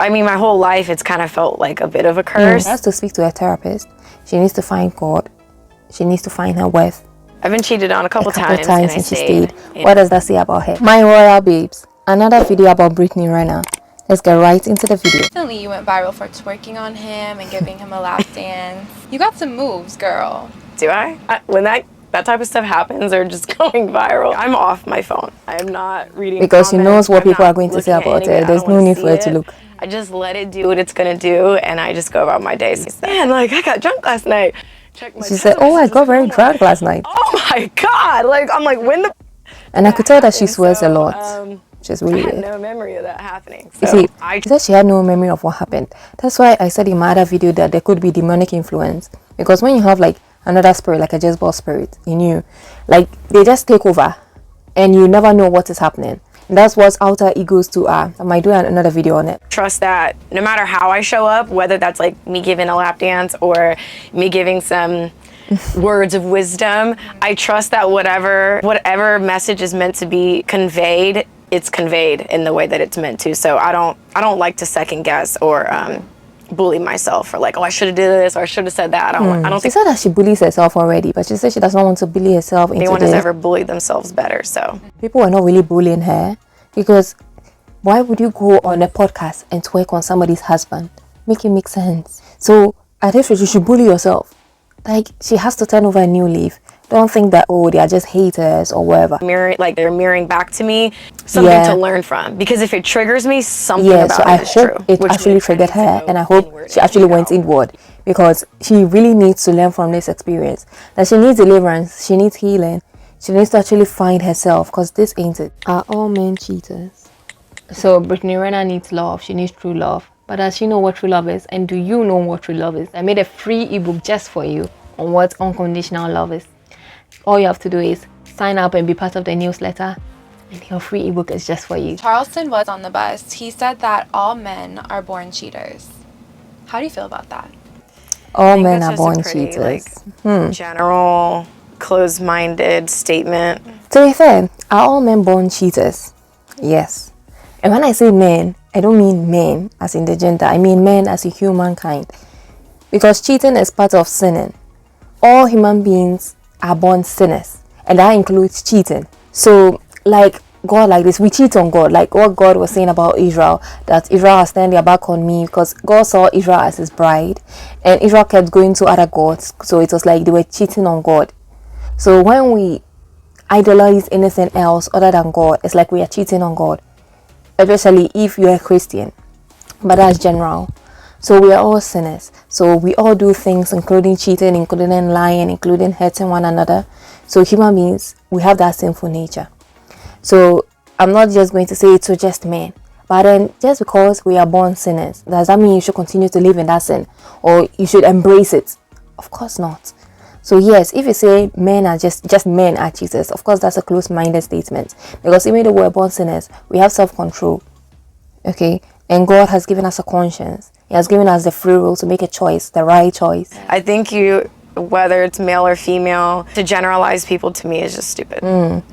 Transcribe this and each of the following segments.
I mean, my whole life, it's kind of felt like a bit of a curse. She has to speak to a therapist. She needs to find God. She needs to find her worth. I've been cheated on a couple times and she stayed. What does that say about her? My royal babes. Another video about Brittany Renner. Let's get right into the video. Recently, you went viral for twerking on him and giving him a lap dance. You got some moves, girl. Do I? When that type of stuff happens, or just going viral, I'm off my phone. I'm not reading because comments. she knows what people are going to say about it. There's no need for her to look. I just let it do what it's gonna do, and I just go about my day. Man, like, I got drunk last night. She said, oh, I got very drunk last night. Oh my God. Like, I'm like, when the... And I could tell that she swears a lot. Which is really weird. I had no memory of that happening. So you see, she said she had no memory of what happened. That's why I said in my other video that there could be demonic influence. Because when you have like another spirit, like a Jezebel spirit in you, like they just take over and you never know what is happening. And that's what outer egos do are. I might do another video on it. Trust that no matter how I show up, whether that's like me giving a lap dance or me giving some words of wisdom, I trust that whatever message is meant to be conveyed, it's conveyed in the way that it's meant to. So I don't like to second guess or bully myself for like, oh, I should have did this or I should have said that. I don't think she said that she bullies herself already, but she said she doesn't want to bully herself into anyone has ever bullied themselves better. So people are not really bullying her, because why would you go on a podcast and twerk on somebody's husband? Make it make sense. So I think you should bully yourself. Like, she has to turn over a new leaf. Don't think that, oh, they are just haters or whatever. They're mirroring back to me something to learn from. Because if it triggers me, something about so I it is hope true. it actually triggered her, and I hope she actually went inward, because she really needs to learn from this experience. That she needs deliverance, she needs healing, she needs to actually find herself, because this ain't it. Are all men cheaters? So Brittany Renner needs love. She needs true love. But does she know what true love is? And do you know what true love is? I made a free ebook just for you on what unconditional love is. All you have to do is sign up and be part of the newsletter, and your free ebook is just for you. Charleston was on the bus. He said that all men are born cheaters. How do you feel about that? All men are born cheaters. General, closed-minded statement. To be fair, are all men born cheaters? Yes. And when I say men, I don't mean men as in the gender. I mean men as in humankind. Because cheating is part of sinning. All human beings are born sinners, and that includes cheating. So like God, like this, we cheat on God, like what God was saying about Israel, that Israel has turned their back on me, because God saw Israel as his bride and Israel kept going to other gods. So it was like they were cheating on God. So when we idolize anything else other than God, it's like we are cheating on God, especially if you're a Christian. But that's general. So we are all sinners. So we all do things, including cheating, including lying, including hurting one another. So human beings, we have that sinful nature. So I'm not just going to say it's just men. But then just because we are born sinners, does that mean you should continue to live in that sin? Or you should embrace it? Of course not. So yes, if you say men are just men are cheaters, of course that's a close-minded statement. Because even though we're born sinners, we have self-control. Okay? And God has given us a conscience. He has given us the free will to make a choice, the right choice. I think whether it's male or female, to generalize people to me is just stupid.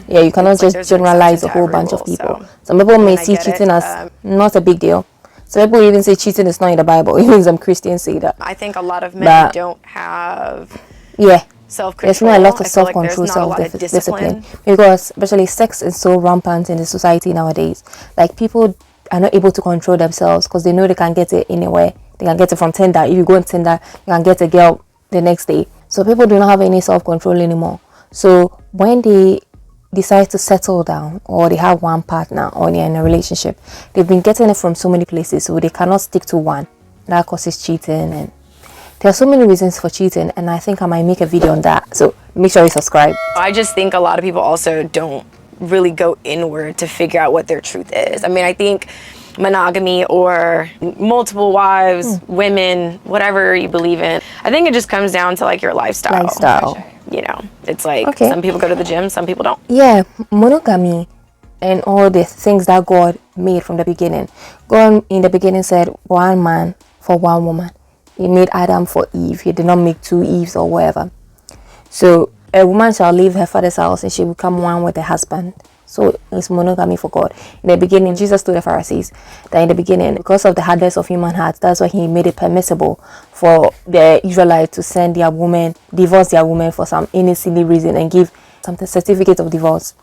Yeah, you cannot just generalize a whole bunch of people. So some people may see cheating as not a big deal. Some people even say cheating is not in the Bible. Even some Christians say that. I think a lot of men don't have self-control. There's not a lot of self-control, self-discipline. Because especially sex is so rampant in the society nowadays. Like people are not able to control themselves because they know they can get it anywhere. They can get it from Tinder. If you go on Tinder, you can get a girl the next day. So people do not have any self-control anymore. So when they decide to settle down, or they have one partner, or they're in a relationship, they've been getting it from so many places, so they cannot stick to one. That causes cheating, and there are so many reasons for cheating, and I think I might make a video on that. So make sure you subscribe. I just think a lot of people also don't really go inward to figure out what their truth is. I mean, I think monogamy or multiple wives, women, whatever you believe in, I think it just comes down to like your lifestyle. You know, it's like some people go to the gym, some people don't. Yeah, monogamy and all the things that God made from the beginning. God in the beginning said one man for one woman. He made Adam for Eve. He did not make two Eves or whatever. So a woman shall leave her father's house and she will become one with her husband. So it's monogamy for God. In the beginning, Jesus told the Pharisees that in the beginning, because of the hardness of human hearts, that's why he made it permissible for the Israelites to send their woman, divorce their woman for some innocent reason and give something certificate of divorce.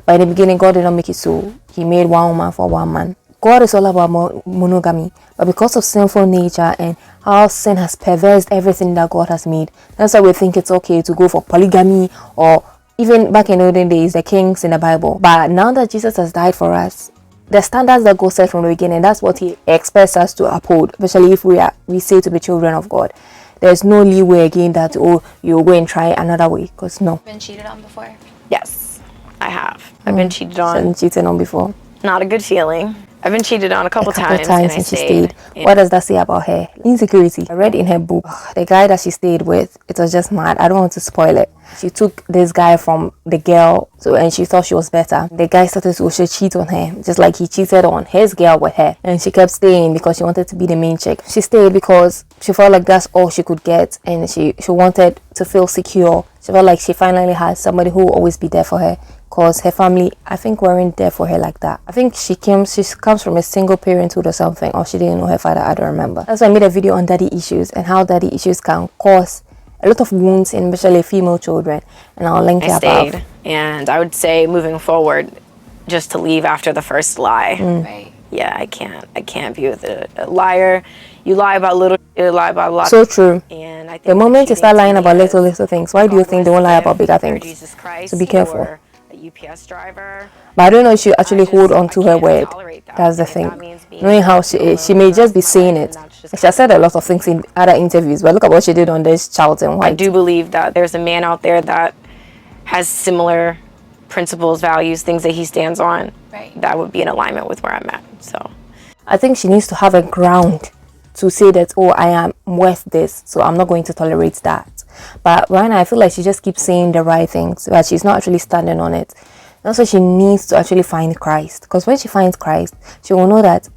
But in the beginning, God did not make it so. He made one woman for one man. God is all about monogamy, but because of sinful nature and how sin has perversed everything that God has made, that's why we think it's okay to go for polygamy, or even back in olden days, the kings in the Bible. But now that Jesus has died for us, the standards that God set from the beginning, that's what he expects us to uphold, especially if we say to be children of God. There's no leeway again that, oh, you'll go and try another way, because no. Been cheated on before? Yes, I have. I've been cheated on. Been cheated on before. Not a good feeling. I've been cheated on a couple times and she stayed. What does that say about her? Insecurity. I read in her book, the guy that she stayed with, it was just mad. I don't want to spoil it. She took this guy from the girl, and she thought she was better. The guy started to also cheat on her, just like he cheated on his girl with her. And she kept staying because she wanted to be the main chick. She stayed because she felt like that's all she could get, and she wanted to feel secure. She felt like she finally had somebody who will always be there for her. Because her family, I think, weren't there for her like that. I think she comes from a single parenthood or something, or she didn't know her father. I don't remember. That's why I made a video on daddy issues and how daddy issues can cause a lot of wounds in especially female children. And I'll link it above. And I would say moving forward, just to leave after the first lie. Right. Yeah, I can't be with a liar. You lie about little, you lie about a lot. So true. And I think the moment you start lying about little things, why do you think they won't lie about bigger things? Jesus Christ, so be careful. UPS driver. But I don't know if she actually hold on to her word. That's the thing. Knowing how she is, she may just be saying it. She has said a lot of things in other interviews, but look at what she did on this Charleston White. I do believe that there's a man out there that has similar principles, values, things that he stands on. Right. That would be in alignment with where I'm at. So I think she needs to have a ground to say that, oh, I am worth this, so I'm not going to tolerate that. But right now, I feel like she just keeps saying the right things, but she's not actually standing on it. And also, she needs to actually find Christ. Because when she finds Christ, she will know that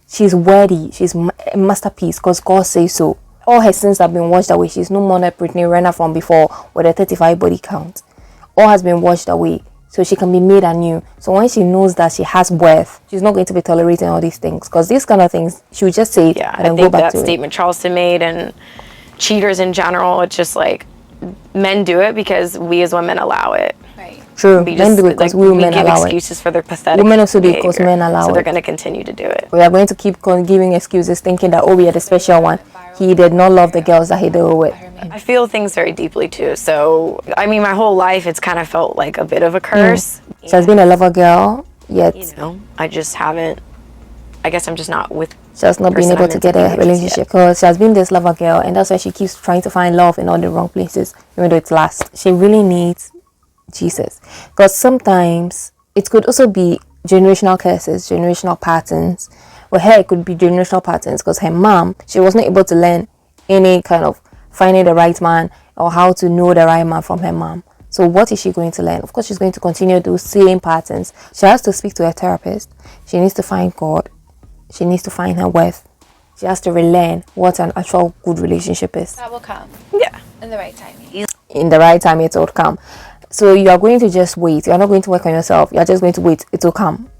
she's worthy. She's a masterpiece because God says so. All her sins have been washed away. She's no more like Brittany Renner from before with a 35 body count. All has been washed away. So she can be made anew. So when she knows that she has worth, she's not going to be tolerating all these things. Because these kind of things, she would just say it and then go back to it. That statement Charleston made, and cheaters in general, it's just like men do it because we as women allow it. Right. True. Men do it because we women allow it. We give excuses for their pathetic women also do it behavior, because men allow it. So they're going to continue to do it. We are going to keep giving excuses, thinking that, oh, we are the special one. He did not love the girls that he did with. I feel things very deeply too. So, I mean, my whole life, it's kind of felt like a bit of a curse. She has been a lover girl, yet I just haven't. I guess I'm just not with. She has not been able to get a relationship because she has been this lover girl, and that's why she keeps trying to find love in all the wrong places, even though it's last. She really needs Jesus, because sometimes it could also be generational curses, generational patterns. With her, it could be generational patterns because her mom, she wasn't able to learn any kind of finding the right man or how to know the right man from her mom. So what is she going to learn? Of course, she's going to continue those same patterns. She has to speak to her therapist. She needs to find God. She needs to find her worth. She has to relearn what an actual good relationship is. That will come. Yeah. In the right time. In the right time, it will come. So you are going to just wait. You are not going to work on yourself. You are just going to wait. It will come.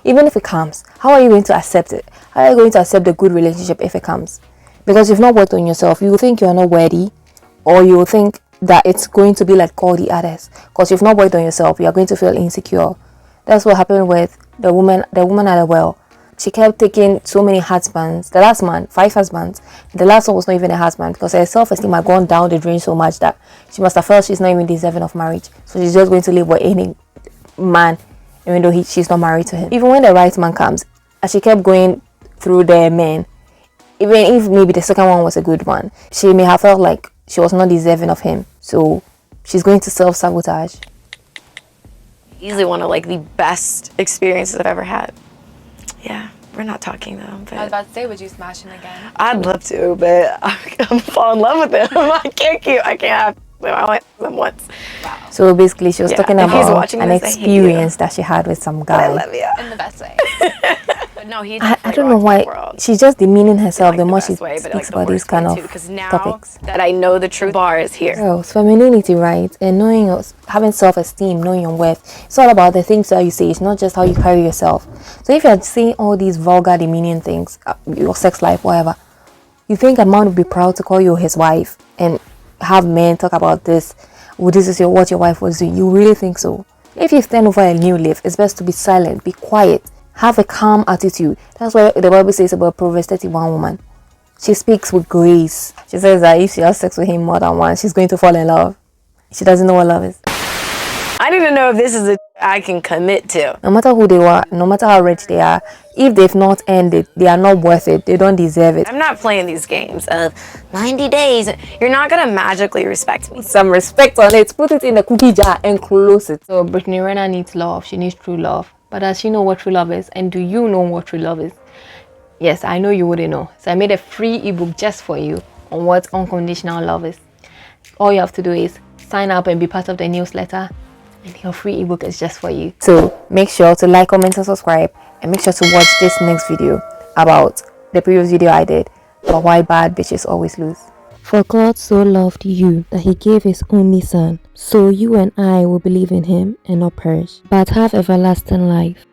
Even if it comes, how are you going to accept it? How are you going to accept the good relationship if it comes? Because you've not worked on yourself, you will think you are not worthy, or you will think that it's going to be like all the others. Because you've not worked on yourself, you are going to feel insecure. That's what happened with the woman at the well. She kept taking so many husbands. The last man, 5 husbands. The last one was not even a husband because her self-esteem had gone down the drain so much that she must have felt she's not even deserving of marriage. So she's just going to live with any man, even though she's not married to him. Even when the right man comes, as she kept going through the men, even if maybe the second one was a good one, she may have felt like she was not deserving of him. So she's going to self-sabotage. Easily one of like the best experiences I've ever had. Yeah, we're not talking though. But I was about to say, would you smash him again? I'd love to, but I'm fall in love with him. I can't have him. I went with him once. Wow. So basically, she was talking if he's about watching an this, I hate experience that she had with some guy. I love you. In the best way. No, he I definitely don't know rocked my why world. she's just demeaning herself Like the the more she best way, but like speaks the about these worst kind way of too. Because now topics. that I know the truth, bar is here. Girls, femininity, right? And knowing having self-esteem, knowing your worth. It's all about the things that you say. It's not just how you carry yourself. So if you're saying all these vulgar, demeaning things, your sex life, whatever, you think a man would be proud to call you his wife and have men talk about this? Well, this is what your wife was doing. You really think so? If you stand over a new leaf, it's best to be silent, be quiet, have a calm attitude. That's why the Bible says about Proverbs 31 woman. She speaks with grace. She says that if she has sex with him more than once, she's going to fall in love. She doesn't know what love is. I need to know if this is a I can commit to. No matter who they were, no matter how rich they are, if they've not earned it, they are not worth it. They don't deserve it. I'm not playing these games of 90 days. You're not gonna magically respect me. Some respect on it. Put it in the cookie jar and close it. So Brittany Renner needs love. She needs true love. But does she know what true love is? And do you know what true love is? Yes, I know you wouldn't know. So I made a free ebook just for you on what unconditional love is. All you have to do is sign up and be part of the newsletter, and your free ebook is just for you. So make sure to like, comment, and subscribe, and make sure to watch this next video about the previous video I did about why bad bitches always lose. For God so loved you that he gave his only son, so you and I will believe in him and not perish, but have everlasting life.